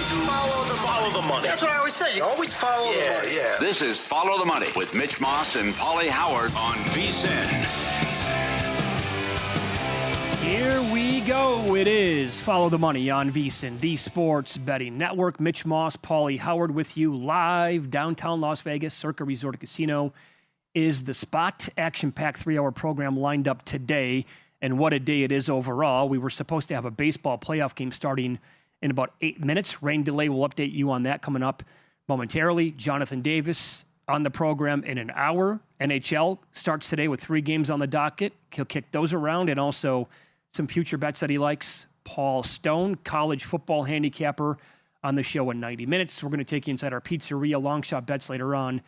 Follow the money. That's what I always say. You always follow the money. Yeah. This is Follow the Money with Mitch Moss and Pauly Howard on VSiN. Here we go. It is Follow the Money on VSiN, the Sports Betting Network. Mitch Moss, Pauly Howard with you live downtown Las Vegas. Circa Resort Casino is the spot. Action-packed 3-hour program lined up today. And what a day it is overall. We were supposed to have a baseball playoff game starting in about 8 minutes. Rain delay, will update you on that coming up momentarily. Jonathan Davis on the program in an hour. NHL starts today with 3 games on the docket. He'll kick those around, and also some future bets that he likes. Paul Stone, college football handicapper, on the show in 90 minutes. We're going to take you inside our pizzeria long shot bets later on.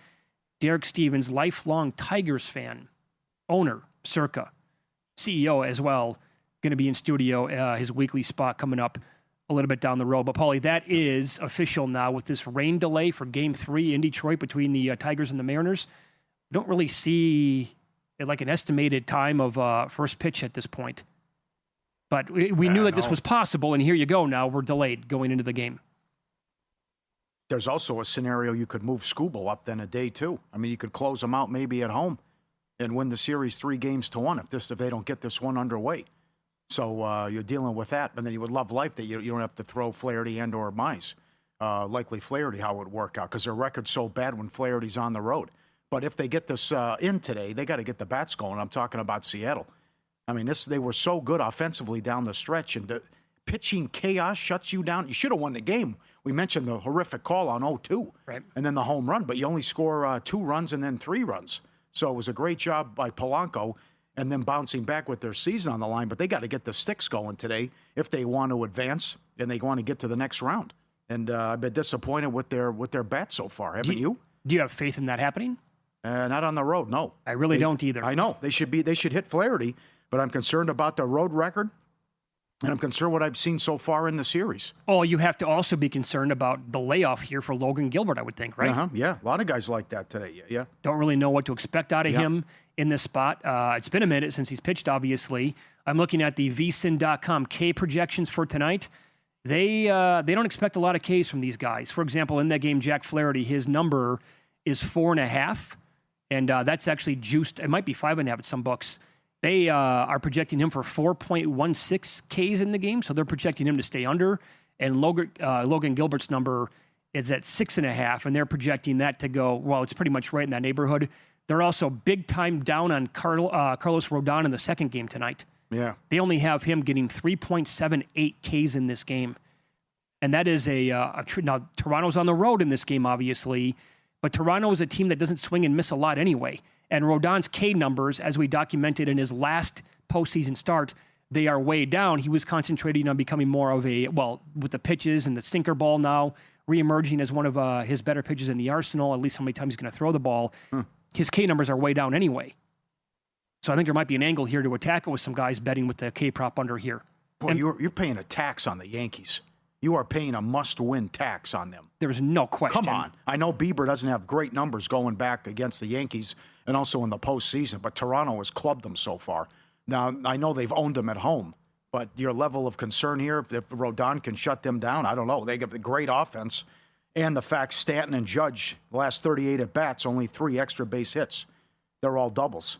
Derek Stevens, lifelong Tigers fan, owner, Circa, CEO as well, going to be in studio. His weekly spot coming up a little bit down the road. But, Pauly, that is official now with this rain delay for Game 3 in Detroit between the Tigers and the Mariners. I don't really see like an estimated time of first pitch at this point. But we knew that this was possible, and here you go now. We're delayed going into the game. There's also a scenario you could move Scooble up then a day, too. I mean, you could close them out maybe at home and win the series 3-1 if they don't get this one underway. So you're dealing with that, and then you would love life that you don't have to throw Flaherty and or Mize. Likely Flaherty, how it would work out, because their record's so bad when Flaherty's on the road. But if they get this in today, they got to get the bats going. I'm talking about Seattle. I mean, they were so good offensively down the stretch, and the pitching chaos shuts you down. You should have won the game. We mentioned the horrific call on 0-2, right, and then the home run, but you only score 2 runs and then 3 runs. So it was a great job by Polanco, and then bouncing back with their season on the line. But they got to get the sticks going today if they want to advance and they want to get to the next round. And I've been disappointed with their bats so far. Haven't you? Do you have faith in that happening? Not on the road, no. I really don't either. I know. They should hit Flaherty, but I'm concerned about their road record, and I'm concerned what I've seen so far in the series. Oh, you have to also be concerned about the layoff here for Logan Gilbert, I would think, right? Uh-huh. Yeah, a lot of guys like that today. Yeah. Don't really know what to expect out of him in this spot. It's been a minute since he's pitched, obviously. I'm looking at the vsin.com K projections for tonight. They don't expect a lot of Ks from these guys. For example, in that game, Jack Flaherty, his number is 4.5, and that's actually juiced. It might be 5.5 at some books. They are projecting him for 4.16 Ks in the game, so they're projecting him to stay under. And Logan Gilbert's number is at 6.5, and they're projecting that to go, well, it's pretty much right in that neighborhood. They're also big time down on Carlos Rodon in the second game tonight. Yeah. They only have him getting 3.78 Ks in this game. And that is now, Toronto's on the road in this game, obviously, but Toronto is a team that doesn't swing and miss a lot anyway. And Rodon's K numbers, as we documented in his last postseason start, they are way down. He was concentrating on becoming more of with the pitches and the sinker ball now, reemerging as one of his better pitches in the arsenal, at least how many times he's going to throw the ball. His K numbers are way down anyway. So I think there might be an angle here to attack it with some guys betting with the K prop under here. Boy, you're paying a tax on the Yankees. You are paying a must-win tax on them. There's no question. Come on. I know Bieber doesn't have great numbers going back against the Yankees and also in the postseason, but Toronto has clubbed them so far. Now, I know they've owned them at home, but your level of concern here, if Rodon can shut them down, I don't know. They have a great offense, and the fact Stanton and Judge, the last 38 at-bats, only 3 extra base hits. They're all doubles.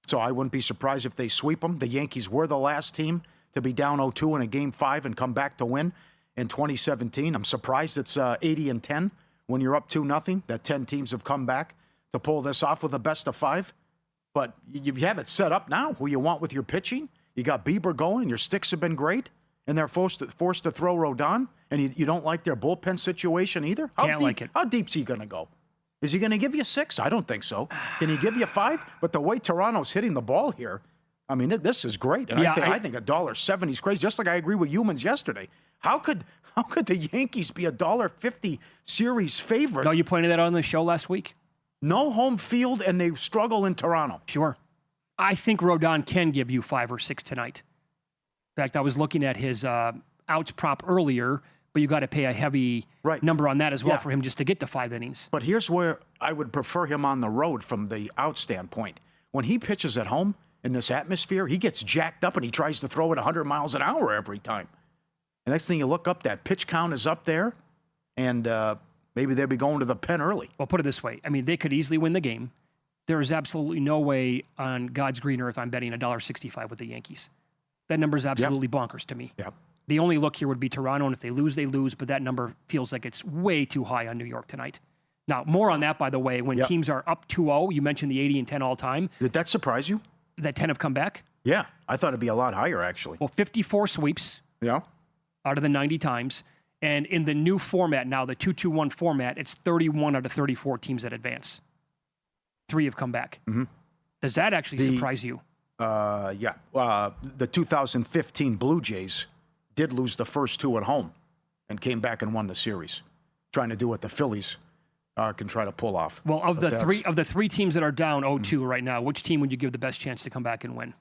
So I wouldn't be surprised if they sweep them. The Yankees were the last team to be down 0-2 in a Game 5 and come back to win in 2017. I'm surprised it's 80-10 when you're up 2-0, that 10 teams have come back to pull this off with a best of 5. But you have it set up now, who you want with your pitching. You got Bieber going, your sticks have been great, and they're forced to throw Rodon, and you don't like their bullpen situation either? Can't like it. How deep's he going to go? Is he going to give you 6? I don't think so. Can he give you 5? But the way Toronto's hitting the ball here, I mean, this is great. And I think $1.70 is crazy, just like I agree with Humans yesterday. How could the Yankees be $1.50 series favorite? No, you pointed that out on the show last week. No home field, and they struggle in Toronto. Sure. I think Rodon can give you 5 or 6 tonight. In fact, I was looking at his outs prop earlier, but you got to pay a heavy number on that as well for him just to get to 5 innings. But here's where I would prefer him on the road from the out standpoint. When he pitches at home in this atmosphere, he gets jacked up and he tries to throw it 100 miles an hour every time. And next thing you look up, that pitch count is up there, and maybe they'll be going to the pen early. Well, put it this way. I mean, they could easily win the game. There is absolutely no way on God's green earth I'm betting $1.65 with the Yankees. That number is absolutely bonkers to me. Yep. The only look here would be Toronto, and if they lose, they lose, but that number feels like it's way too high on New York tonight. Now, more on that, by the way, when teams are up 2-0, you mentioned the 80 and 10 all time. Did that surprise you? That 10 have come back? Yeah, I thought it'd be a lot higher, actually. Well, 54 sweeps Yeah. out of the 90 times. And in the new format now, the 2-2-1 format, it's 31 out of 34 teams that advance. 3 have come back. Mm-hmm. Does that actually surprise you? Yeah. The 2015 Blue Jays did lose the first 2 at home and came back and won the series, trying to do what the Phillies can try to pull off. Well, of the three teams that are down 0-2 right now, which team would you give the best chance to come back and win?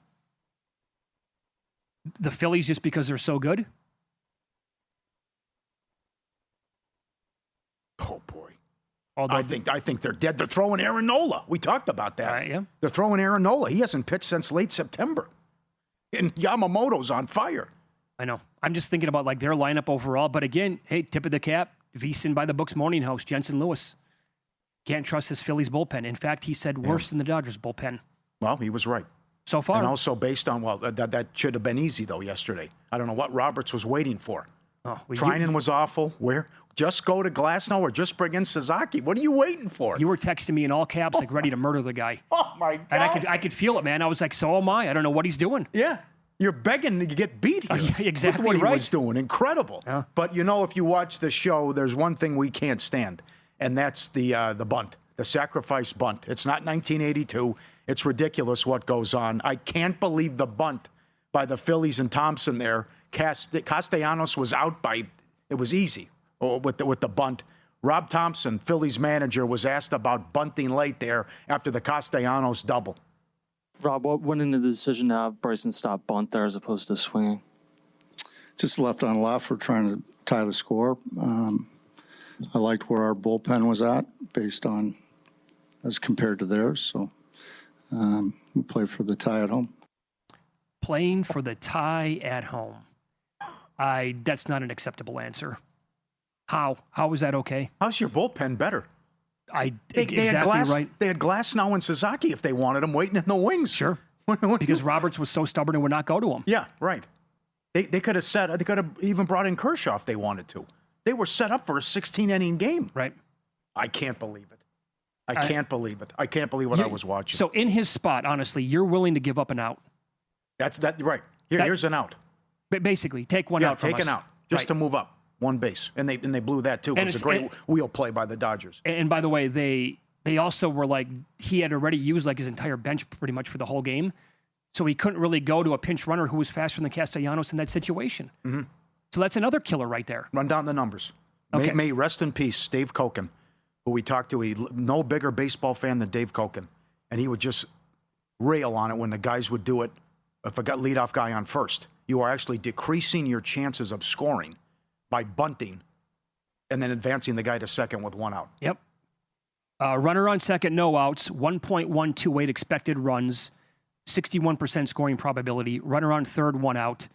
The Phillies, just because they're so good? Oh boy. Although I think they're dead. They're throwing Aaron Nola. We talked about that. Yeah. They're throwing Aaron Nola. He hasn't pitched since late September. And Yamamoto's on fire. I know. I'm just thinking about like their lineup overall. But again, hey, tip of the cap, VSiN by the books morning host, Jensen Lewis. Can't trust his Phillies bullpen. In fact, he said worse than the Dodgers bullpen. Well, he was right. So far. And also based on, that should have been easy, though, yesterday. I don't know what Roberts was waiting for. Trinan was awful. Where? Just go to Glasnow or just bring in Sasaki. What are you waiting for? You were texting me in all caps, like ready to murder the guy. Oh, my God. And I could feel it, man. I was like, so am I. I don't know what he's doing. Yeah. You're begging to get beat here. Yeah, exactly with what right. he was doing. Incredible. Yeah. But, if you watch the show, there's one thing we can't stand, and that's the bunt, the sacrifice bunt. It's not 1982. It's ridiculous what goes on. I can't believe the bunt by the Phillies and Thompson there. Castellanos was out by, it was easy with the bunt. Rob Thompson, Phillies manager, was asked about bunting late there after the Castellanos double. Rob, what went into the decision to have Bryson stop bunt there as opposed to swinging? Just left on left. We're trying to tie the score. I liked where our bullpen was at based on as compared to theirs. So we played for the tie at home. Playing for the tie at home. That's not an acceptable answer. How is that okay? How's your bullpen better? They Exactly had right. They had Glasnow and Sasaki if they wanted them waiting in the wings. Sure. Because Roberts was so stubborn and would not go to him. Yeah, right. They could have even brought in Kershaw if they wanted to. They were set up for a 16-inning game. Right. I can't believe it. I can't believe it. I can't believe what I was watching. So in his spot, honestly, you're willing to give up an out. That's right. Here's an out. But basically, take one out from take us. an out just to move up one base, and they blew that too. It was a great wheel play by the Dodgers. And by the way, they also were like he had already used like his entire bench pretty much for the whole game, so he couldn't really go to a pinch runner who was faster than Castellanos in that situation. Mm-hmm. So that's another killer right there. Run down the numbers. Okay. May rest in peace, Dave Koken, who we talked to. No bigger baseball fan than Dave Koken, and he would just rail on it when the guys would do it. If I got leadoff guy on first, you are actually decreasing your chances of scoring by bunting and then advancing the guy to second with one out. Yep. Runner on second, no outs, 1.128 expected runs, 61% scoring probability. Runner on third, one out,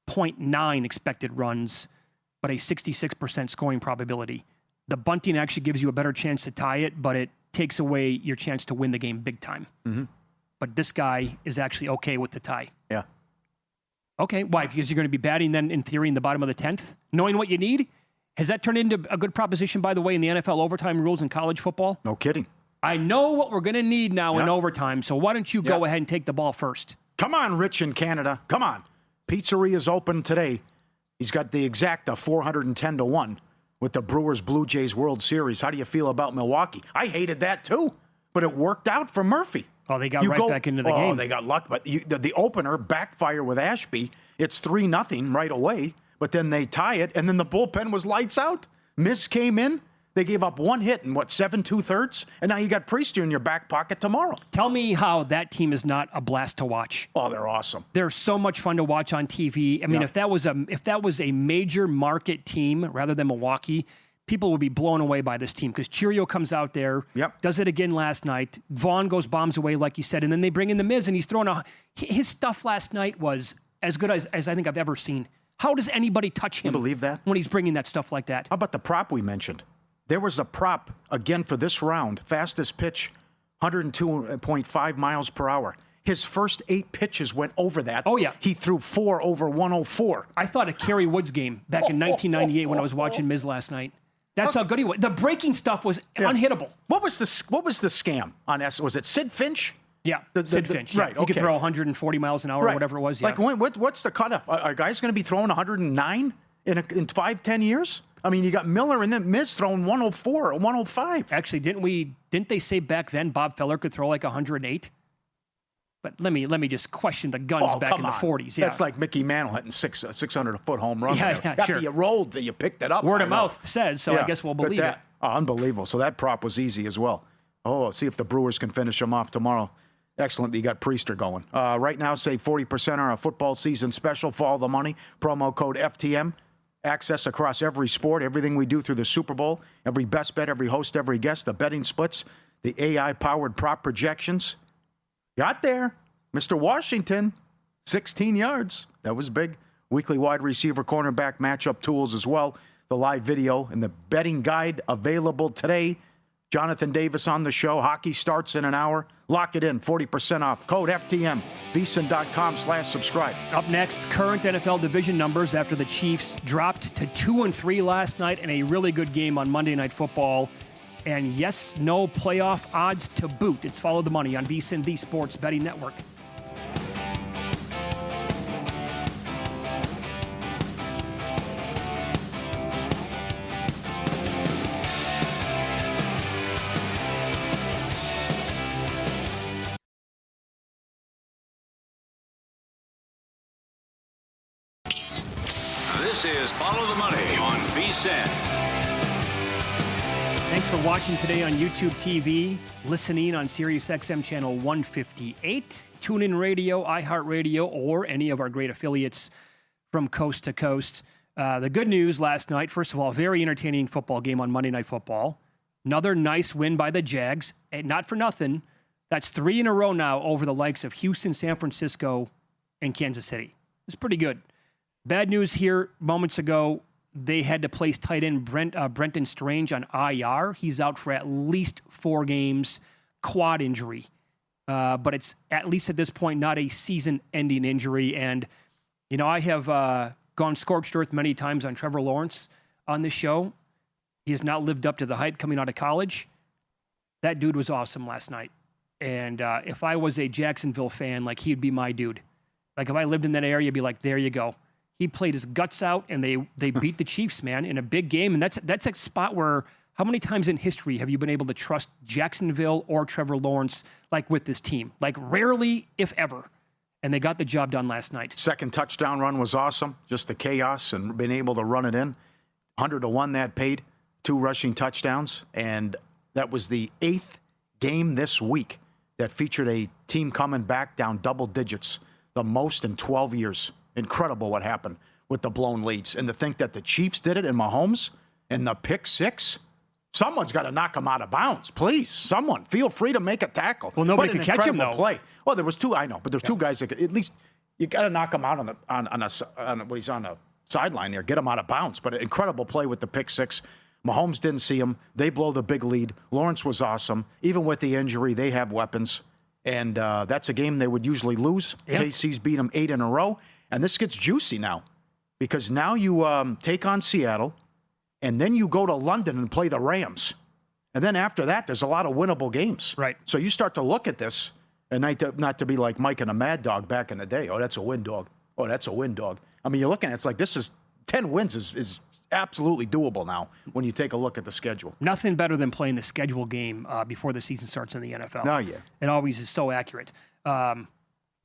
0.9 expected runs, but a 66% scoring probability. The bunting actually gives you a better chance to tie it, but it takes away your chance to win the game big time. Mm-hmm. But this guy is actually okay with the tie. Yeah. Okay, why? Because you're going to be batting then, in theory, in the bottom of the 10th? Knowing what you need? Has that turned into a good proposition, by the way, in the NFL overtime rules in college football? No kidding. I know what we're going to need now in overtime, so why don't you go ahead and take the ball first? Come on, Rich in Canada. Come on. Pizzeria's open today. He's got the exacta 410-1 with the Brewers Blue Jays World Series. How do you feel about Milwaukee? I hated that too, but it worked out for Murphy. Oh, they got back into the game. Oh, they got luck. But the opener backfire with Ashby, it's 3-0 right away. But then they tie it, and then the bullpen was lights out. Miz came in. They gave up one hit in, 7 2/3? And now you got Priester in your back pocket tomorrow. Tell me how that team is not a blast to watch. Oh, they're awesome. They're so much fun to watch on TV. I mean, if that was a major market team rather than Milwaukee, people would be blown away by this team because Cheerio comes out there, does it again last night. Vaughn goes bombs away, like you said, and then they bring in the Miz, and he's throwing his stuff last night was as good as I think I've ever seen. How does anybody touch him? You believe that? When he's bringing that stuff like that? How about the prop we mentioned? There was a prop, again, for this round. Fastest pitch, 102.5 miles per hour. His first 8 pitches went over that. Oh, yeah. He threw 4 over 104. I thought of Kerry Wood's game back in 1998 when I was watching Miz last night. That's how good he was. The breaking stuff was unhittable. What was the scam on S? Was it Sid Finch? Yeah, Sid Finch. Right, He could throw 140 miles an hour or whatever it was. Yeah. Like, what's the cutoff? Are guys going to be throwing 109 in 5-10 years? I mean, you got Miller and then Miz throwing 104 or 105. Actually, didn't they say back then Bob Feller could throw like 108? But let me just question the guns back in the 40s. Yeah. That's like Mickey Mantle hitting 600-foot home run. Yeah, After sure. you rolled, you picked it up. Word of mouth says, so I guess we'll believe it. Unbelievable. So that prop was easy as well. Oh, see if the Brewers can finish them off tomorrow. Excellent. You got Priester going. Right now, save 40% on our football season special. Follow the money. Promo code FTM. Access across every sport, everything we do through the Super Bowl, every best bet, every host, every guest, the betting splits, the AI-powered prop projections. Got there. Mr. Washington, 16 yards. That was big. Weekly wide receiver, cornerback matchup tools as well. The live video and the betting guide available today. Jonathan Davis on the show. Hockey starts in an hour. Lock it in. 40% off. Code FTM. VSiN.com/subscribe. Up next, current NFL division numbers after the Chiefs dropped to 2-3 last night in a really good game on Monday Night Football. And yes, no playoff odds to boot. It's Follow the Money on VSiN, the Sports Betting Network. This is Follow the Money on VSiN. Thanks for watching today on YouTube TV, listening on SiriusXM channel 158, TuneIn Radio, iHeartRadio, or any of our great affiliates from coast to coast. The good news last night, first of all, very entertaining football game on Monday Night Football. Another nice win by the Jags. And not for nothing, that's 3 in a row now over the likes of Houston, San Francisco, and Kansas City. It's pretty good. Bad news here, moments ago, they had to place tight end Brenton Strange on IR. He's out for at least 4 games, quad injury. But it's, at least at this point, not a season-ending injury. And, you know, I have gone scorched earth many times on Trevor Lawrence on this show. He has not lived up to the hype coming out of college. That dude was awesome last night. And if I was a Jacksonville fan, like, he'd be my dude. Like, if I lived in that area, I'd be like, there you go. He played his guts out, and they beat the Chiefs, man, in a big game. And that's a spot where, how many times in history have you been able to trust Jacksonville or Trevor Lawrence, like, with this team? Like, rarely, if ever. And they got the job done last night. Second touchdown run was awesome. Just the chaos and being able to run it in. 100-1 that paid. 2 rushing touchdowns. And that was the 8th game this week that featured a team coming back down double digits. The most in 12 years. Incredible what happened with the blown leads. And to think that the Chiefs did it in Mahomes and the pick 6, someone's got to knock him out of bounds. Please, someone. Feel free to make a tackle. Well, nobody could catch him, though. Play. Well, there was 2, I know, but there's 2 guys that could, at least you got to knock him out when he's on the sideline there. Get him out of bounds. But an incredible play with the pick 6. Mahomes didn't see him. They blow the big lead. Lawrence was awesome. Even with the injury, they have weapons. And that's a game they would usually lose. Yep. KC's beat them 8 in a row. And this gets juicy now because now you take on Seattle, and then you go to London and play the Rams. And then after that, there's a lot of winnable games. Right. So you start to look at this, and not to be like Mike and a Mad Dog back in the day. Oh, that's a win dog. Oh, that's a win dog. I mean, you're looking at it, it's like this is 10 wins is absolutely doable now when you take a look at the schedule. Nothing better than playing the schedule game before the season starts in the NFL. Oh, yeah. It always is so accurate.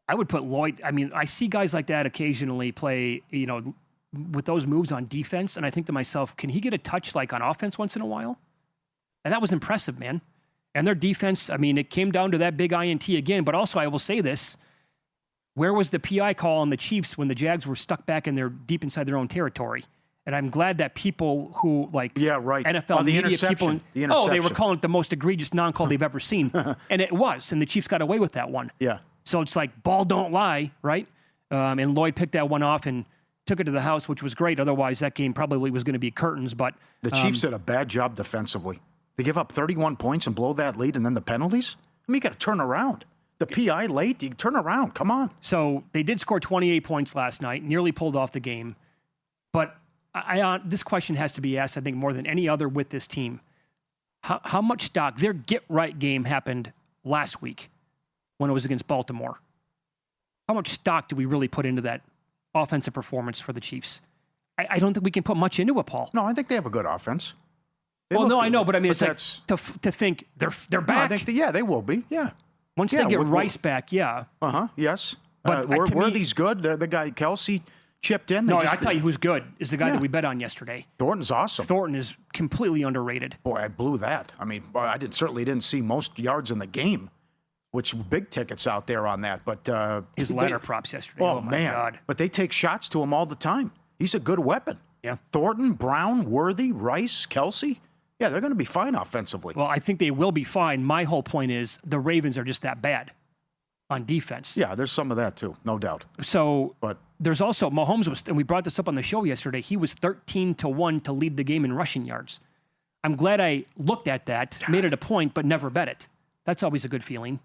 I would put Lloyd, I mean, I see guys like that occasionally play, you know, with those moves on defense, and I think to myself, can he get a touch like on offense once in a while? And that was impressive, man. And their defense, I mean, it came down to that big INT again, but also I will say this, where was the PI call on the Chiefs when the Jags were stuck back in deep inside their own territory? And I'm glad that people who, like, NFL media people, they were calling it the most egregious non-call they've ever seen. And it was, and the Chiefs got away with that one. Yeah. So it's like, ball don't lie, right? And Lloyd picked that one off, and took it to the house, which was great. Otherwise, that game probably was going to be curtains. But the Chiefs did a bad job defensively. They give up 31 points and blow that lead, and then the penalties? I mean, you got to turn around. The PI late, you turn around. Come on. So they did score 28 points last night, nearly pulled off the game. But this question has to be asked, I think, more than any other with this team. How much stock? Their get-right game happened last week when it was against Baltimore. How much stock do we really put into that offensive performance for the Chiefs? I don't think we can put much into it, Paul. No, I think they have a good offense. I know, but I mean, it's like to think they're back. I think they will be, yeah. Once they get Rice back, yeah. Yes. But Worthy's good. The guy, Kelsey, chipped in. No, I tell you who's good is the guy that we bet on yesterday. Thornton's awesome. Thornton is completely underrated. Boy, I blew that. I mean, I certainly didn't see most yards in the game, which big tickets out there on that. But his ladder props yesterday. Oh my God. But they take shots to him all the time. He's a good weapon. Yeah. Thornton, Brown, Worthy, Rice, Kelsey. Yeah, they're going to be fine offensively. Well, I think they will be fine. My whole point is the Ravens are just that bad on defense. Yeah, there's some of that too, no doubt. So, but there's also Mahomes and we brought this up on the show yesterday. He was 13-1 to lead the game in rushing yards. I'm glad I looked at that, made it a point, but never bet it. That's always a good feeling.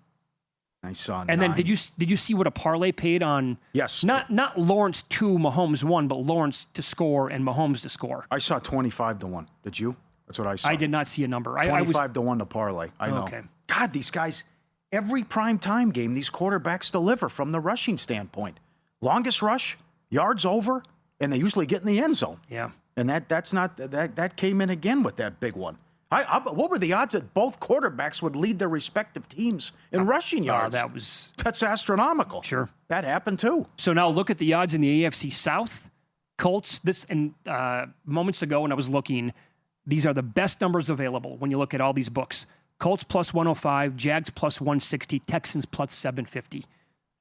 I saw. And then did you see what a parlay paid on? Yes. Not Lawrence 2, Mahomes 1, but Lawrence to score and Mahomes to score. I saw 25-1. Did you? That's what I saw. I did not see a number. 25-1 to parlay. I know. Okay. God, these guys, every prime time game, these quarterbacks deliver from the rushing standpoint. Longest rush, yards over, and they usually get in the end zone. Yeah. And that came in again with that big one. What were the odds that both quarterbacks would lead their respective teams in rushing yards? That's astronomical. Sure. That happened too. So now look at the odds in the AFC South. Colts, moments ago when I was looking, these are the best numbers available when you look at all these books. Colts plus 105, Jags plus 160, Texans plus 750.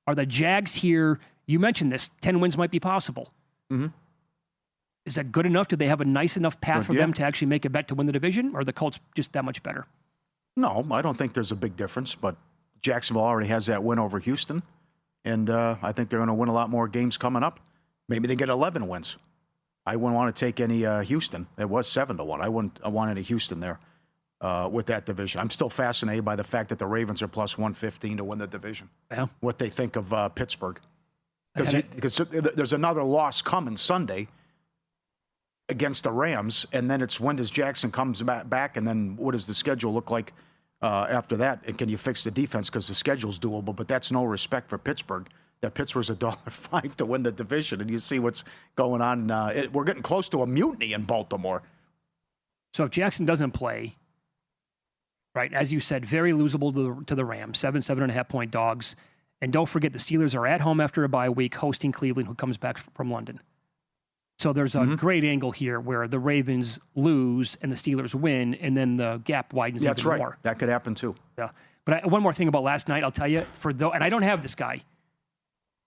Are the Jags here? You mentioned this. 10 wins might be possible. Mm-hmm. Is that good enough? Do they have a nice enough path for them to actually make a bet to win the division? Or are the Colts just that much better? No, I don't think there's a big difference. But Jacksonville already has that win over Houston. And I think they're going to win a lot more games coming up. Maybe they get 11 wins. I wouldn't want to take any Houston. It was 7-1. I want any Houston there with that division. I'm still fascinated by the fact that the Ravens are plus 115 to win the division. Yeah. What they think of Pittsburgh. Because there's another loss coming Sunday against the Rams, and then it's when does Jackson comes back, and then what does the schedule look like after that? And can you fix the defense because the schedule's doable? But that's no respect for Pittsburgh. That Pittsburgh's $1.05 to win the division, and you see what's going on. We're getting close to a mutiny in Baltimore. So if Jackson doesn't play, right, as you said, very losable to the Rams, 7.5 point dogs. And don't forget the Steelers are at home after a bye week hosting Cleveland, who comes back from London. So there's a great angle here where the Ravens lose and the Steelers win, and then the gap widens even more. That's right. That could happen too. Yeah. But one more thing about last night, I'll tell you, and I don't have this guy,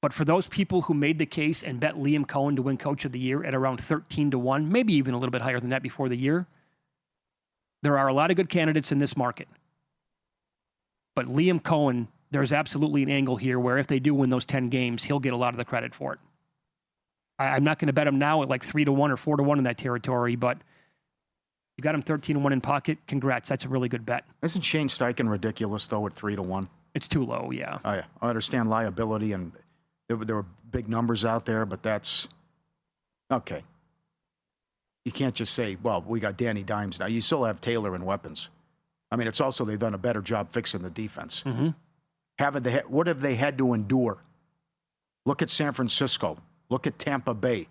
but for those people who made the case and bet Liam Cohen to win Coach of the Year at around 13-1, maybe even a little bit higher than that before the year, there are a lot of good candidates in this market. But Liam Cohen, there's absolutely an angle here where if they do win those 10 games, he'll get a lot of the credit for it. I'm not going to bet him now at like 3-1 or 4-1 in that territory, but you got him 13-1 in pocket. Congrats. That's a really good bet. Isn't Shane Steichen ridiculous, though, at 3-1? It's too low, yeah. I understand liability, and there were big numbers out there, but that's okay. You can't just say, well, we got Danny Dimes now. You still have Taylor and weapons. I mean, it's also they've done a better job fixing the defense. Mm-hmm. What have they had to endure? Look at San Francisco. Look at Tampa Bay.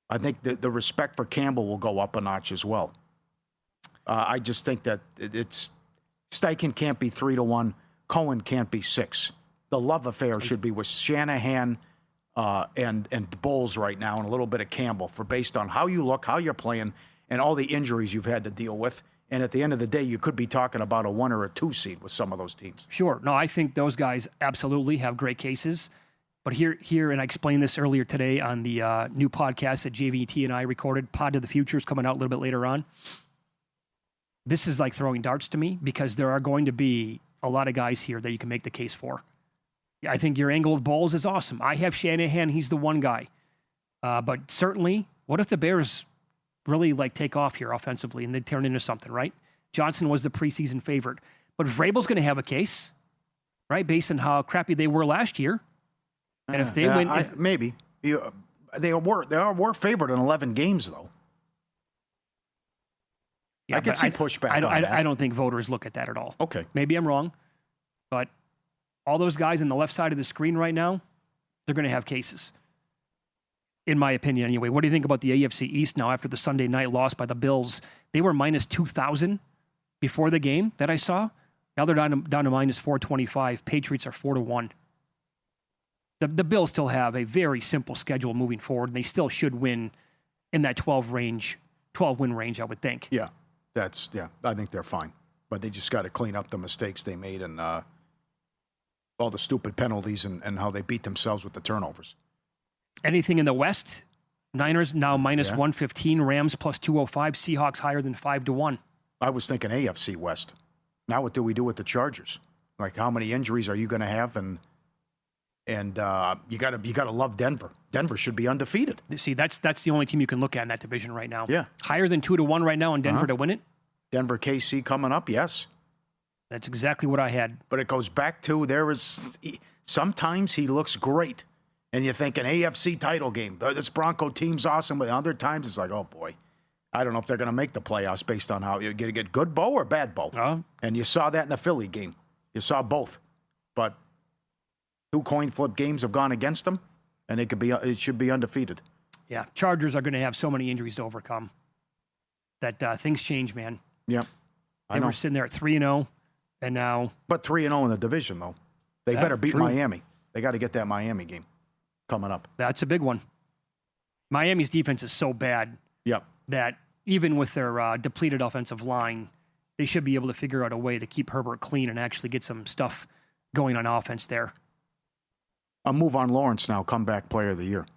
I think the respect for Campbell will go up a notch as well. I just think that Steichen can't be 3-1. Cohen can't be 6. The love affair should be with Shanahan and Bowles right now, and a little bit of Campbell based on how you look, how you're playing, and all the injuries you've had to deal with. And at the end of the day, you could be talking about a 1 or a 2 seed with some of those teams. Sure. No, I think those guys absolutely have great cases. But here, and I explained this earlier today on the new podcast that JVT and I recorded, Pod to the Future, is coming out a little bit later on. This is like throwing darts to me because there are going to be a lot of guys here that you can make the case for. I think your angle of Bowles is awesome. I have Shanahan. He's the one guy. But certainly, what if the Bears really take off here offensively and they turn into something, right? Johnson was the preseason favorite. But Vrabel's going to have a case, right, based on how crappy they were last year. And if they win... maybe. They were favored in 11 games, though. Yeah, I could see pushback on that. I don't think voters look at that at all. Okay. Maybe I'm wrong, but all those guys on the left side of the screen right now, they're going to have cases. In my opinion, anyway. What do you think about the AFC East now after the Sunday night loss by the Bills? They were minus 2,000 before the game that I saw. Now they're down to minus 425. Patriots are 4-1. The Bills still have a very simple schedule moving forward, and they still should win in that 12-win range, I would think. Yeah, I think they're fine. But they just got to clean up the mistakes they made and all the stupid penalties and how they beat themselves with the turnovers. Anything in the West? Niners now minus 115, Rams plus 205, Seahawks higher than 5-1. I was thinking AFC West. Now what do we do with the Chargers? Like, how many injuries are you going to have? And you got to love Denver. Denver should be undefeated. See, that's the only team you can look at in that division right now. Yeah. Higher than 2-1 right now in Denver to win it? Denver, KC coming up, yes. That's exactly what I had. But it goes back to sometimes he looks great. And you think an AFC title game, this Bronco team's awesome. But other times it's like, oh, boy, I don't know if they're going to make the playoffs based on how you're going to get good Bo or bad Bo. And you saw that in the Philly game. You saw both. But 2 coin flip games have gone against them, and it should be undefeated. Yeah, Chargers are going to have so many injuries to overcome that things change, man. Yeah. They were sitting there at 3-0, and now... But 3-0 in the division, though. They better beat true. Miami. They got to get that Miami game coming up. That's a big one. Miami's defense is so bad that even with their depleted offensive line, they should be able to figure out a way to keep Herbert clean and actually get some stuff going on offense there. I'll move on Lawrence now, comeback player of the year.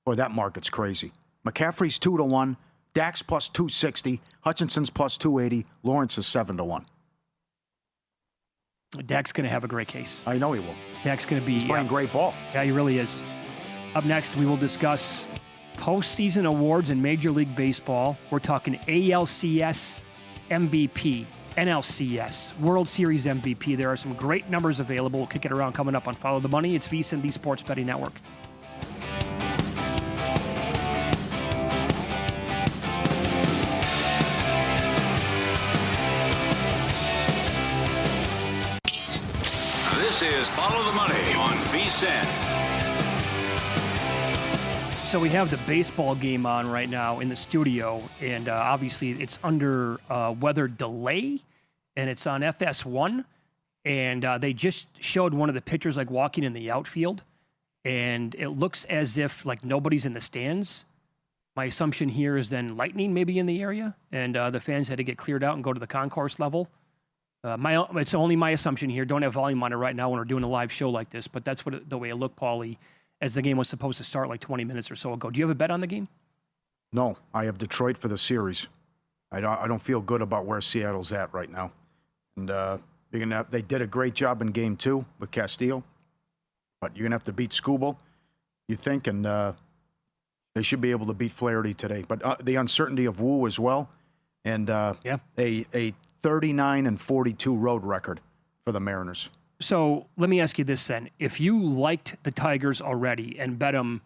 Boy, that market's crazy. McCaffrey's 2-1, Dak's plus 260, Hutchinson's plus 280, Lawrence is 7-1. Dak's going to have a great case. I know he will. Dak's going to be... He's playing great ball. Yeah, he really is. Up next, we will discuss postseason awards in Major League Baseball. We're talking ALCS MVP, NLCS, World Series MVP. There are some great numbers available. We'll kick it around coming up on Follow the Money. It's VSiN, the Sports Betting Network. This is Follow the Money on VSiN. So we have the baseball game on right now in the studio, and obviously it's under weather delay, and it's on FS1, and they just showed one of the pitchers walking in the outfield, and it looks as if nobody's in the stands. My assumption here is then lightning maybe in the area, and the fans had to get cleared out and go to the concourse level. It's only my assumption here. Don't have volume on it right now when we're doing a live show like this, but that's the way it looked, Pauly, as the game was supposed to start 20 minutes or so ago. Do you have a bet on the game? No, I have Detroit for the series. I don't feel good about where Seattle's at right now. And they did a great job in Game 2 with Castillo, but you're going to have to beat Skubal, you think, and they should be able to beat Flaherty today. But the uncertainty of Wu as well, and a 39-42 road record for the Mariners. So let me ask you this then. If you liked the Tigers already and bet them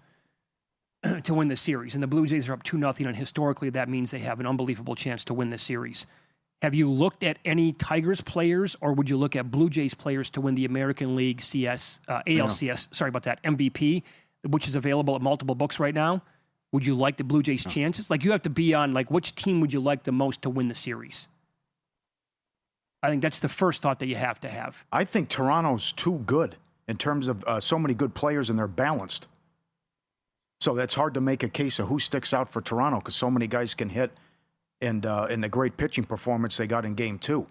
to win the series, and the Blue Jays are up 2-0, and historically that means they have an unbelievable chance to win the series, have you looked at any Tigers players, or would you look at Blue Jays players to win the American League ALCS, MVP, which is available at multiple books right now? Would you like the Blue Jays' chances? You have to be on, which team would you like the most to win the series? I think that's the first thought that you have to have. I think Toronto's too good in terms of so many good players, and they're balanced. So that's hard to make a case of who sticks out for Toronto because so many guys can hit, and in the great pitching performance they got in Game 2.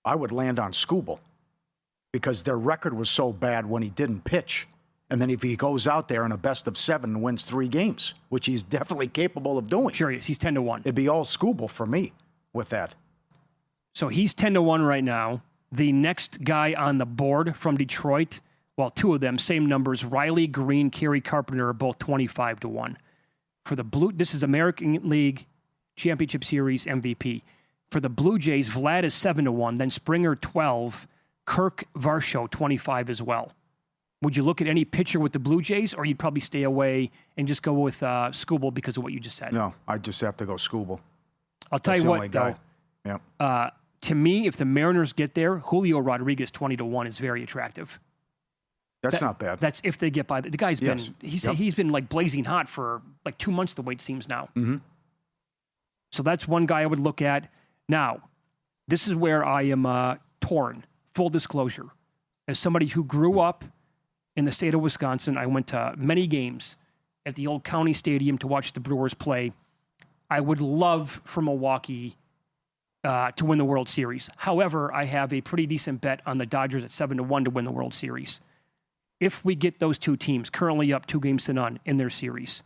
I would land on Skubal because their record was so bad when he didn't pitch. And then if he goes out there in a best of 7 and wins 3 games, which he's definitely capable of doing. Sure he is. He's 10-1. It'd be all Skubal for me with that. So he's 10-1 right now. The next guy on the board from Detroit, well, 2 of them, same numbers, Riley Green, Kerry Carpenter are both 25-1. This is American League Championship Series MVP. For the Blue Jays, Vlad is 7-1, then Springer 12, Kirk Varsho 25 as well. Would you look at any pitcher with the Blue Jays, or you'd probably stay away and just go with Skubal because of what you just said? No, I just have to go Skubal. I'll tell you what, though. Yeah. To me, if the Mariners get there, Julio Rodriguez 20-1 is very attractive. That's not bad. That's if they get by. The guy's been he's been like blazing hot for like 2 months the way it seems now. Mm-hmm. So that's one guy I would look at. Now, this is where I am torn. Full disclosure. As somebody who grew up in the state of Wisconsin, I went to many games at the old county stadium to watch the Brewers play. I would love for Milwaukee to win the World Series. However, I have a pretty decent bet on the Dodgers at 7-1 to win the World Series. If we get those two teams currently up 2-0 in their series,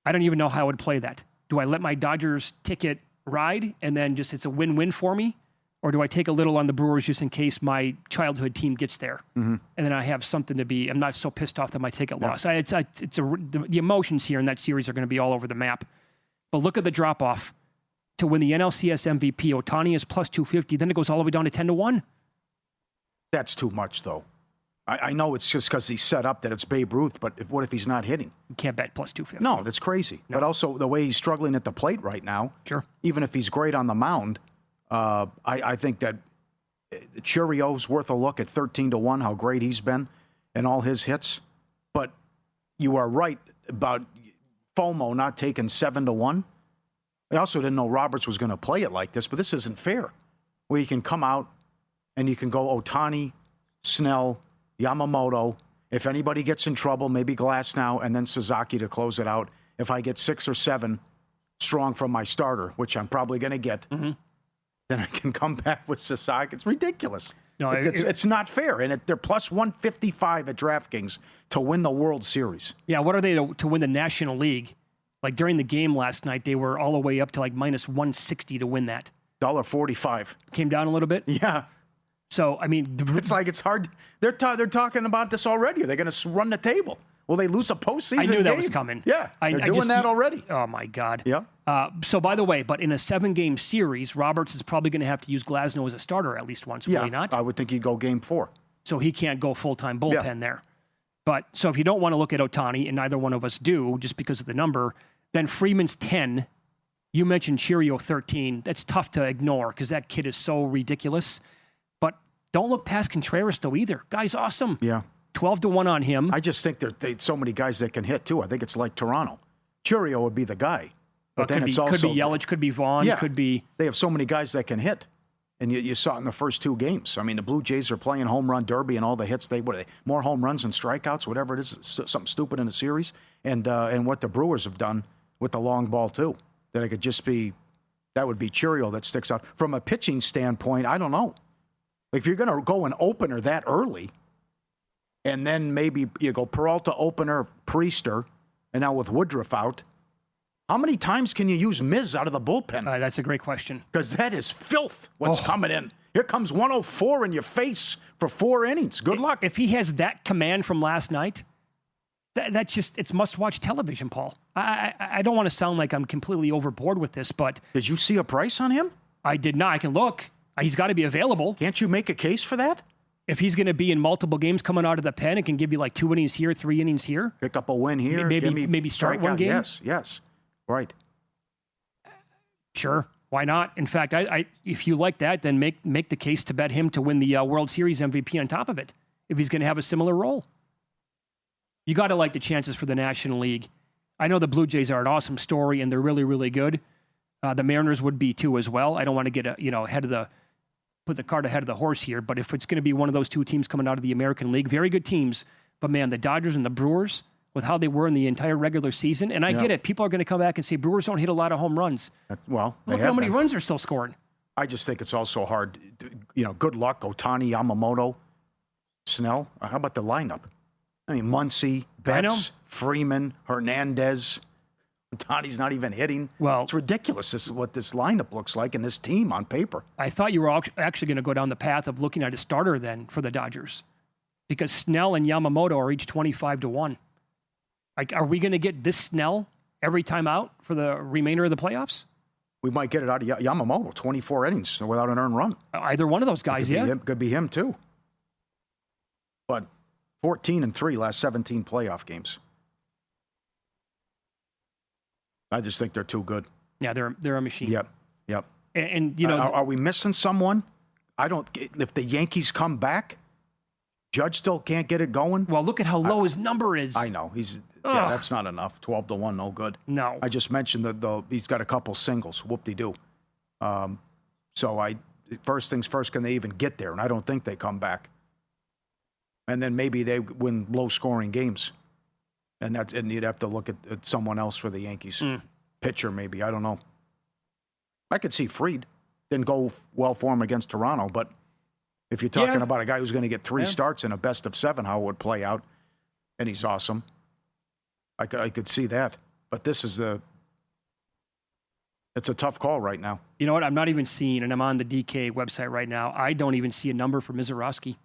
I don't even know how I would play that. Do I let my Dodgers ticket ride and then just it's a win-win for me? Or do I take a little on the Brewers just in case my childhood team gets there? Mm-hmm. And then I have something to be, I'm not so pissed off that my ticket lost. The emotions here in that series are going to be all over the map. But look at the drop-off. To win the NLCS MVP, Ohtani is plus 250. Then it goes all the way down to 10-1. That's too much, though. I know it's just because he's set up that it's Babe Ruth, but what if he's not hitting? You can't bet plus 250. No, that's crazy. No. But also the way he's struggling at the plate right now, sure. Even if he's great on the mound, I think that Churio's worth a look at 13-1, how great he's been and all his hits. But you are right about FOMO not taking 7-1. I also didn't know Roberts was going to play it like this, but this isn't fair. Where you can come out and you can go Ohtani, Snell, Yamamoto. If anybody gets in trouble, maybe Glasnow, and then Sasaki to close it out. If I get 6 or 7 strong from my starter, which I'm probably going to get, then I can come back with Sasaki. It's ridiculous. No, it's not fair. And they're plus 155 at DraftKings to win the World Series. Yeah, what are they to win the National League? Like during the game last night, they were all the way up to like minus 160 to win that. $1.45. Came down a little bit? Yeah. So, I mean... it's hard. They're talking about this already. They're going to run the table. Will they lose a postseason game? I knew that was coming. Yeah, they're doing that already. Oh, my God. Yeah. So, by the way, but in a 7-game series, Roberts is probably going to have to use Glasnow as a starter at least once, will he not? I would think he'd go game 4. So he can't go full-time bullpen there. But, so if you don't want to look at Ohtani, and neither one of us do, just because of the number... Then Freeman's 10. You mentioned Chirio 13. That's tough to ignore because that kid is so ridiculous. But don't look past Contreras, though, either. Guy's awesome. Yeah. 12-1 on him. I just think there's so many guys that can hit, too. I think it's like Toronto. Chirio would be the guy. But then it's also... Could be Yelich, could be Vaughn, could be... They have so many guys that can hit. And you saw it in the first 2 games. I mean, the Blue Jays are playing home run derby and all the hits. What are they? More home runs and strikeouts, whatever it is. Something stupid in the series. And what the Brewers have done... with the long ball, too. That it could just be, that would be Chirio that sticks out. From a pitching standpoint, I don't know. If you're going to go an opener that early, and then maybe you go Peralta opener, Priester, and now with Woodruff out, how many times can you use Miz out of the bullpen? That's a great question. Because that is filth, what's coming in. Here comes 104 in your face for 4 innings. Good luck. If he has that command from last night... That's just, it's must-watch television, Paul. I don't want to sound like I'm completely overboard with this, but... Did you see a price on him? I did not. I can look. He's got to be available. Can't you make a case for that? If he's going to be in multiple games coming out of the pen, it can give you like 2 innings here, 3 innings here. Pick up a win here. Maybe start one game. Yes. Right. Sure. Why not? In fact, if you like that, then make the case to bet him to win the World Series MVP on top of it, if he's going to have a similar role. You got to like the chances for the National League. I know the Blue Jays are an awesome story, and they're really, really good. The Mariners would be too as well. I don't want to get put the cart ahead of the horse here, but if it's going to be one of those 2 teams coming out of the American League, very good teams. But man, the Dodgers and the Brewers, with how they were in the entire regular season, and I get it. People are going to come back and say Brewers don't hit a lot of home runs. Well, look how many runs they're still scoring. I just think it's also hard. Good luck, Ohtani, Yamamoto, Snell. How about the lineup? I mean, Muncy, Betts, Freeman, Hernandez. Ohtani's not even hitting. Well, it's ridiculous. This is what this lineup looks like in this team on paper. I thought you were actually going to go down the path of looking at a starter then for the Dodgers, because Snell and Yamamoto are each 25-1. Like, are we going to get this Snell every time out for the remainder of the playoffs? We might get it out of Yamamoto, 24 innings without an earned run. Either one of those guys, yeah. Could be him too. But 14-3 last 17 playoff games. I just think they're too good. Yeah, they're a machine. Yep. And you know, are we missing someone? If the Yankees come back, Judge still can't get it going. Well, look at how low his number is. I know that's not enough. 12-1, no good. No, I just mentioned that he's got a couple singles. Whoop-de-doo. So first things first, can they even get there? And I don't think they come back. And then maybe they win low-scoring games, and you'd have to look at someone else for the Yankees. Pitcher maybe, I don't know. I could see Fried. Didn't go well for him against Toronto, but if you're talking about a guy who's going to get 3 starts in a best of 7, how it would play out, and he's awesome, I could see that. But it's a tough call right now. You know what? I'm not even seeing, and I'm on the DK website right now, I don't even see a number for Mizorowski.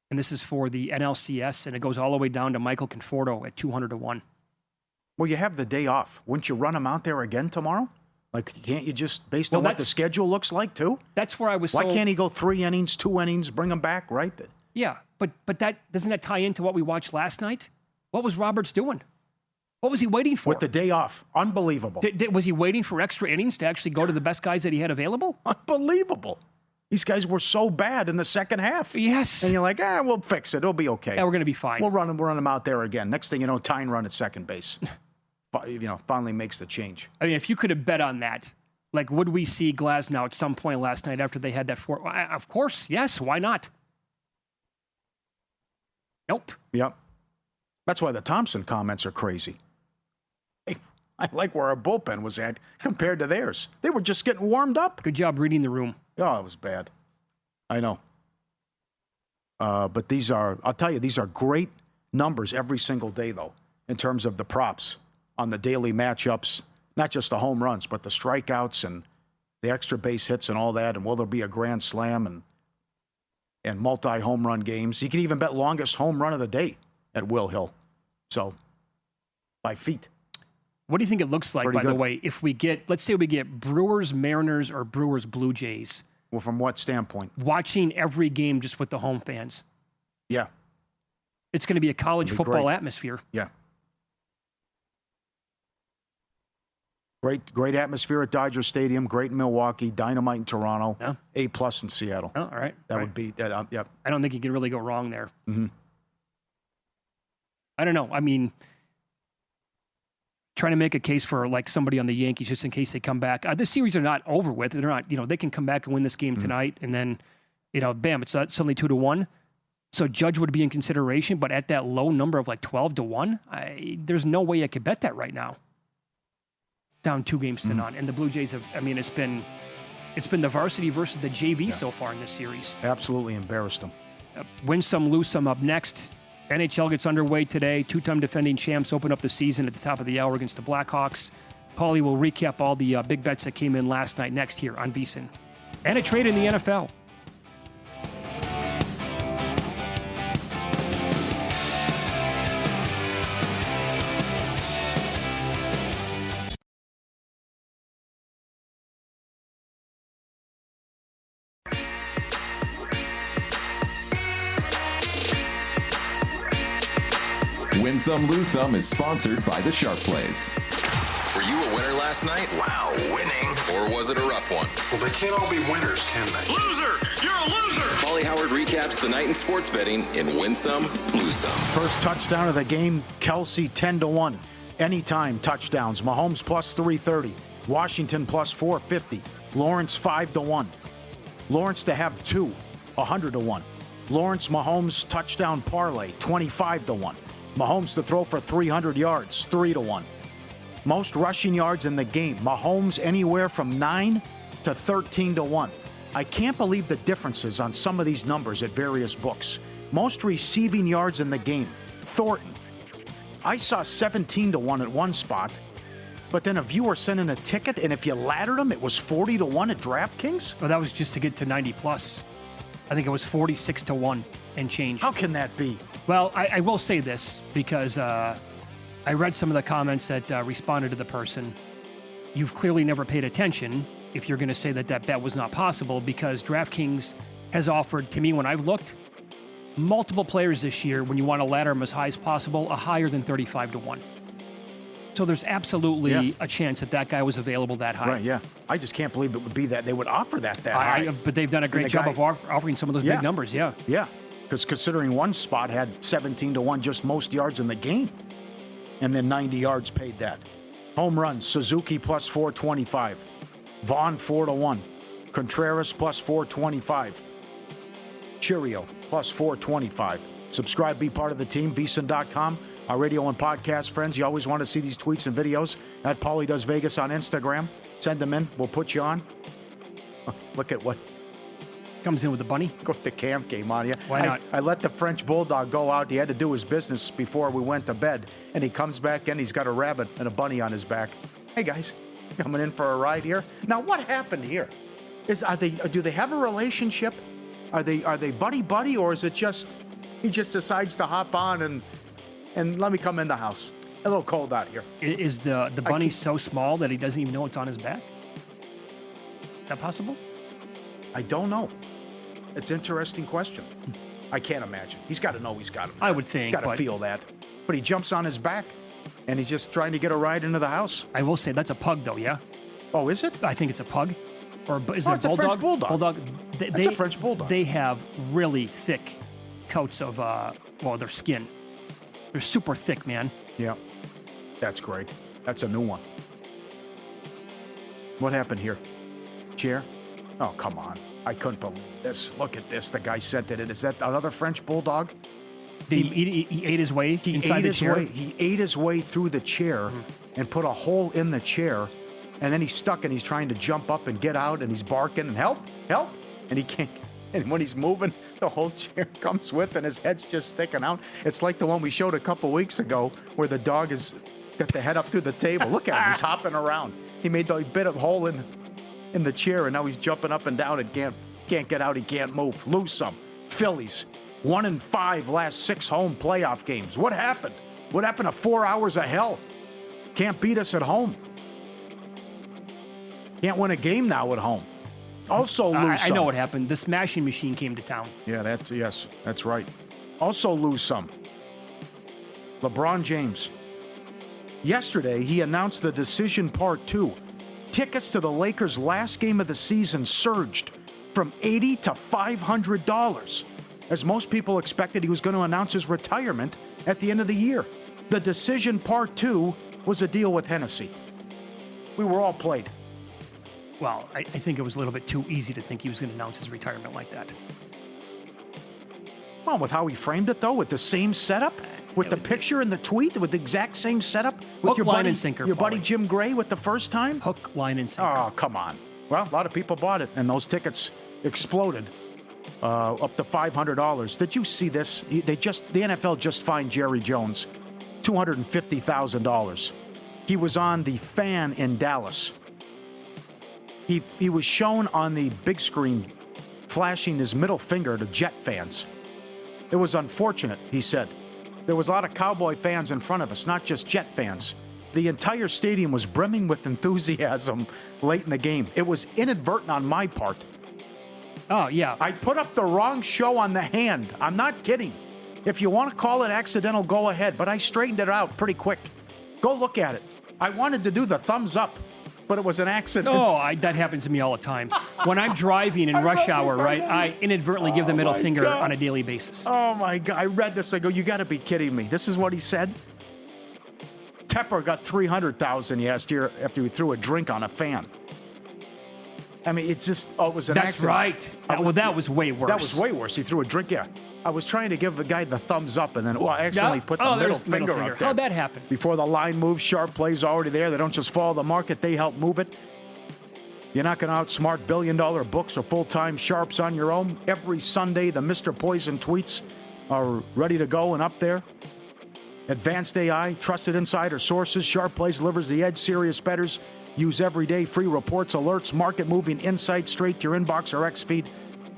And this is for the NLCS, and it goes all the way down to Michael Conforto at 200-1. Well, you have the day off. Wouldn't you run him out there again tomorrow? Like, can't you just, based on what the schedule looks like, too? That's where I was. Why can't he go 3 innings, 2 innings, bring him back, right? Yeah, but that doesn't that tie into what we watched last night? What was Roberts doing? What was he waiting for? With the day off. Unbelievable. Was he waiting for extra innings to actually go to the best guys that he had available? Unbelievable. These guys were so bad in the second half. Yes. And you're like, we'll fix it. It'll be okay. Yeah, we're going to be fine. We'll run him out there again. Next thing you know, tying run at second base. Finally makes the change. I mean, if you could have bet on that, like, would we see Glasnow at some point last night after they had that of course, yes. Why not? Nope. Yep. That's why the Thompson comments are crazy. I like where our bullpen was at compared to theirs. They were just getting warmed up. Good job reading the room. Oh, it was bad. I know. But I'll tell you, these are great numbers every single day, though, in terms of the props on the daily matchups, not just the home runs, but the strikeouts and the extra base hits and all that, and will there be a grand slam and multi-home run games. You can even bet longest home run of the day at Will Hill. So, by feet. What do you think it looks like, by the way, if let's say we get Brewers, Mariners, or Brewers, Blue Jays? Well, from what standpoint? Watching every game just with the home fans. Yeah. It's going to be a college football atmosphere. Yeah. Great atmosphere at Dodger Stadium. Great in Milwaukee. Dynamite in Toronto. Yeah. A+ in Seattle. Oh, all right. That would be. Yep. I don't think you can really go wrong there. Mm-hmm. I don't know. I mean, trying to make a case for like somebody on the Yankees just in case they come back. The series are not over with. They're not. They can come back and win this game tonight, and then, bam, it's suddenly 2-1. So Judge would be in consideration, but at that low number of like 12-1, there's no way I could bet that right now. Down 2 games to none, and the Blue Jays have. I mean, it's been the varsity versus the JV so far in this series. Absolutely embarrassed them. Win some, lose some. Up next, NHL gets underway today. 2-time defending champs open up the season at the top of the hour against the Blackhawks. Pauly will recap all the big bets that came in last night next here on VSiN. And a trade in the NFL. Win Some, Lose Some is sponsored by the Sharp Plays. Were you a winner last night? Wow, winning. Or was it a rough one? Well, they can't all be winners, can they? Loser! You're a loser! Pauly Howard recaps the night in sports betting in Win Some, Lose Some. First touchdown of the game, Kelsey 10-1. Anytime touchdowns. Mahomes plus 330. Washington plus 450. Lawrence 5-1. Lawrence to have 2, 100-1. Lawrence Mahomes touchdown parlay 25-1. Mahomes to throw for 300 yards 3-1. Most rushing yards in the game. Mahomes anywhere from 9 to 13-1. I can't believe the differences on some of these numbers at various books. Most receiving yards in the game. Thornton. I saw 17-1 at one spot, but then a viewer sent in a ticket, and if you laddered them, it was 40-1 at DraftKings? Well, that was just to get to 90 plus. I think it was 46-1 and change. How can that be? Well, I will say this because I read some of the comments that responded to the person. You've clearly never paid attention if you're going to say that that bet was not possible, because DraftKings has offered, to me when I've looked, multiple players this year, when you want to ladder them as high as possible, a higher than 35-1. So there's absolutely a chance that that guy was available that high. Right, yeah. I just can't believe it would be that they would offer that high. But they've done a great job of offering some of those big numbers, Yeah, because considering one spot had 17-1, just most yards in the game, and then 90 yards paid that. Home runs, Suzuki plus 425. Vaughn 4-1. Contreras plus 425. Chirio plus 425. Subscribe, be part of the team, VSiN.com. Our radio and podcast friends, you always want to see these tweets and videos at Pauly Does Vegas on Instagram. Send them in. We'll put you on. Look at what comes in with the bunny. Go with the camp game on you. Why not? I let the French Bulldog go out. He had to do his business before we went to bed. And he comes back in. He's got a rabbit and a bunny on his back. Hey, guys, coming in for a ride here. Now, what happened here? Do they have a relationship? Are they buddy-buddy, or is it just he just decides to hop on and let me come in the house? A little cold out here. Is the bunny so small that he doesn't even know it's on his back? Is that possible? I don't know. It's an interesting question. I can't imagine. He's got to know he's got him. I would think. He's got to feel that. But he jumps on his back, and he's just trying to get a ride into the house. I will say that's a pug, though, yeah? Oh, is it? I think it's a pug. Or is it it's a French bulldog. It's a French bulldog. They have really thick coats of, their skin. They're super thick, man. Yeah. That's great. That's a new one. What happened here? Chair? Oh, come on. I couldn't believe this. Look at this. The guy sent it in. Is that another French bulldog? He ate his way inside the chair? He ate his way through the chair and put a hole in the chair, and then he's stuck and he's trying to jump up and get out, and he's barking and help, and he can't. And when he's moving, the whole chair comes with, and his head's just sticking out. It's like the one we showed a couple weeks ago where the dog has got the head up through the table. Look at him. He's hopping around. He made the bit of hole in the chair, and now he's jumping up and down and can't get out. He can't move. Lose some. Phillies, 1-5 last 6 home playoff games. What happened? What happened to 4 hours of hell? Can't beat us at home. Can't win a game now at home. Also lose some. I know what happened. The smashing machine came to town. Yeah, that's right. Also lose some. LeBron James. Yesterday, he announced the decision part 2. Tickets to the Lakers' last game of the season surged from $80 to $500, as most people expected he was going to announce his retirement at the end of the year. The decision part 2 was a deal with Hennessy. We were all played. Well, I think it was a little bit too easy to think he was going to announce his retirement like that. Well, with how he framed it, though, with the same setup, with the picture and the tweet, with the exact same setup, with hook, line, and sinker, your buddy Jim Gray with the first time. Hook, line, and sinker. Oh, come on. Well, a lot of people bought it, and those tickets exploded up to $500. Did you see this? The NFL just fined Jerry Jones $250,000. He was on The Fan in Dallas. He was shown on the big screen flashing his middle finger to Jet fans. It was unfortunate, he said. There was a lot of Cowboy fans in front of us, not just Jet fans. The entire stadium was brimming with enthusiasm late in the game. It was inadvertent on my part. Oh, yeah. I put up the wrong show on the hand. I'm not kidding. If you want to call it accidental, go ahead. But I straightened it out pretty quick. Go look at it. I wanted to do the thumbs up, but it was an accident. Oh, that happens to me all the time. When I'm driving in rush hour, right, I inadvertently give the middle finger on a daily basis. Oh, my God. I read this. I go, you got to be kidding me. This is what he said? Tepper got $300,000 last year after he threw a drink on a fan. I mean, it's just, it was an accident. That's right. That was way worse. That was way worse. He threw a drink, yeah. I was trying to give the guy the thumbs up, and then, I accidentally put the middle finger up there. How'd that happen? Before the line moves, sharp plays already there. They don't just follow the market, they help move it. You're not going to outsmart billion-dollar books or full-time sharps on your own. Every Sunday, the Mr. Poison tweets are ready to go and up there. Advanced AI, trusted insider sources, Sharp Plays delivers the edge, serious bettors use every day, free reports, alerts, market-moving insights straight to your inbox or X feed.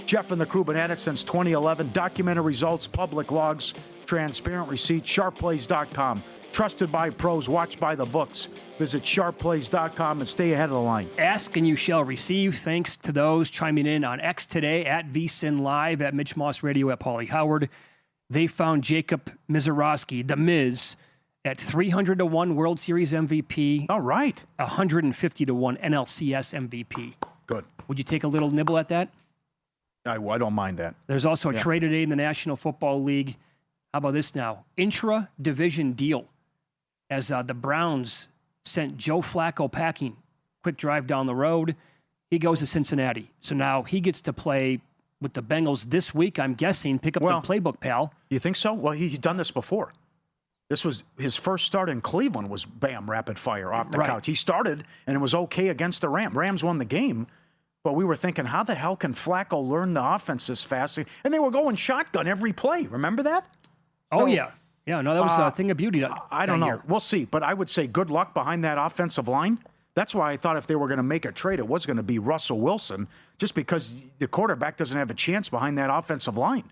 Jeff and the crew been at it since 2011. Documented results, public logs, transparent receipts, sharpplays.com. Trusted by pros, watched by the books. Visit sharpplays.com and stay ahead of the line. Ask and you shall receive. Thanks to those chiming in on X today, at VSiN Live, at Mitch Moss Radio, at Pauly Howard. They found Jacob Mizorowski, the Miz, at 300-1 World Series MVP. All right. 150-1 NLCS MVP. Good. Would you take a little nibble at that? I don't mind that. There's also a trade today in the National Football League. How about this now? Intra-division deal. As the Browns sent Joe Flacco packing. Quick drive down the road. He goes to Cincinnati. So now he gets to play with the Bengals this week, I'm guessing. Pick up the playbook, pal. You think so? Well, he's done this before. This was his first start in Cleveland was, bam, rapid fire off the couch. He started, and it was okay against the Rams. Rams won the game, but we were thinking, how the hell can Flacco learn the offense this fast? And they were going shotgun every play. Remember that? Oh, yeah. Yeah, no, that was a thing of beauty. I don't know. We'll see. But I would say good luck behind that offensive line. That's why I thought if they were going to make a trade, it was going to be Russell Wilson, just because the quarterback doesn't have a chance behind that offensive line.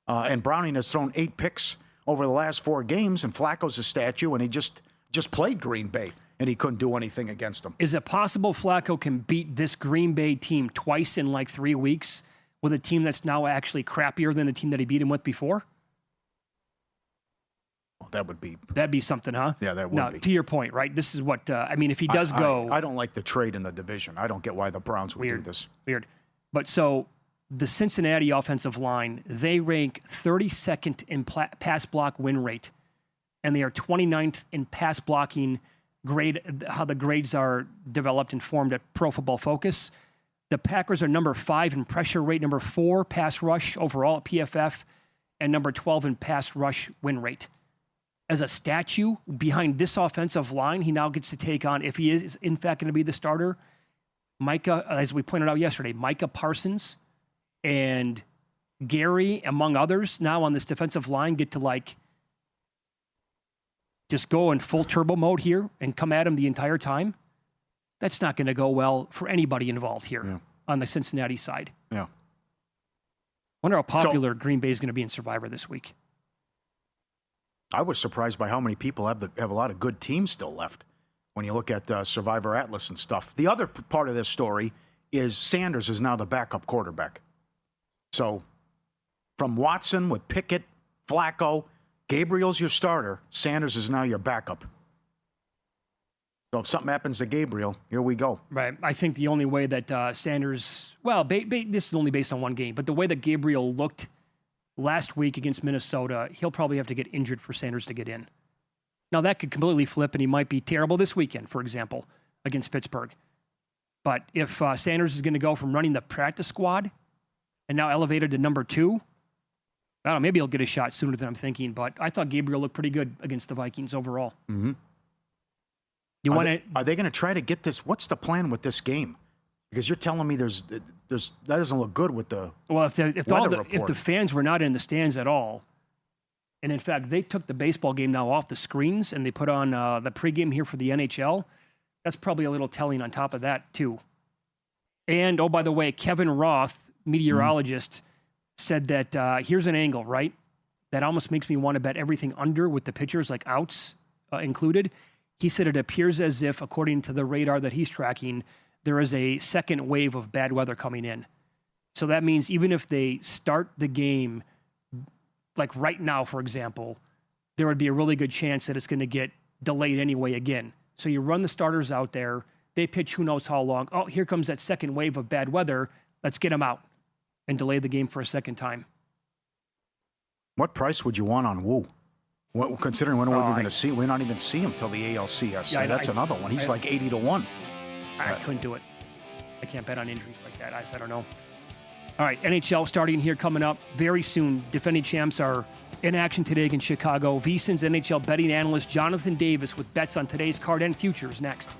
And Browning has thrown 8 picks over the last 4 games, and Flacco's a statue, and he just played Green Bay, and he couldn't do anything against them. Is it possible Flacco can beat this Green Bay team twice in like 3 weeks with a team that's now actually crappier than the team that he beat him with before? That'd be something, huh? Yeah, that would now, be. To your point, right? This is what, if he does go... I don't like the trade in the division. I don't get why the Browns would do this. Weird. But so the Cincinnati offensive line, they rank 32nd in pass block win rate, and they are 29th in pass blocking grade, how the grades are developed and formed at Pro Football Focus. The Packers are number 5 in pressure rate, number 4 pass rush overall at PFF, and number 12 in pass rush win rate. As a statue behind this offensive line, he now gets to take on, if he is in fact going to be the starter, Micah, as we pointed out yesterday, Micah Parsons and Gary, among others, now on this defensive line get to just go in full turbo mode here and come at him the entire time. That's not going to go well for anybody involved here on the Cincinnati side. Yeah. Wonder how popular Green Bay is going to be in Survivor this week. I was surprised by how many people have a lot of good teams still left when you look at Survivor Atlas and stuff. The other part of this story is Sanders is now the backup quarterback. So from Watson with Pickett, Flacco, Gabriel's your starter. Sanders is now your backup. So if something happens to Gabriel, here we go. Right. I think the only way that Sanders, this is only based on one game, but the way that Gabriel looked last week against Minnesota, he'll probably have to get injured for Sanders to get in. Now, that could completely flip, and he might be terrible this weekend, for example, against Pittsburgh. But if Sanders is going to go from running the practice squad and now elevated to number 2, I don't know, maybe he'll get a shot sooner than I'm thinking, but I thought Gabriel looked pretty good against the Vikings overall. Mm-hmm. Are they going to try to get this? What's the plan with this game? Because you're telling me there's that doesn't look good with the if the fans were not in the stands at all, and in fact they took the baseball game now off the screens and they put on the pregame here for the NHL, that's probably a little telling on top of that too. And oh, by the way, Kevin Roth, meteorologist, said that here's an angle, right? That almost makes me want to bet everything under with the pitchers, like outs included. He said it appears as if, according to the radar that he's tracking, there is a second wave of bad weather coming in. So that means even if they start the game, like right now, for example, there would be a really good chance that it's going to get delayed anyway again. So you run the starters out there, they pitch who knows how long. Oh, here comes that second wave of bad weather. Let's get them out and delay the game for a second time. What price would you want on Wu? Considering when we're going to see, we don't even see him till the ALCS. Yeah, that's another one. He's like 80-1. I couldn't do it. I can't bet on injuries like that. I don't know. All right, NHL starting here coming up very soon. Defending champs are in action today against Chicago. VSiN's NHL betting analyst Jonathan Davis with bets on today's card and futures next.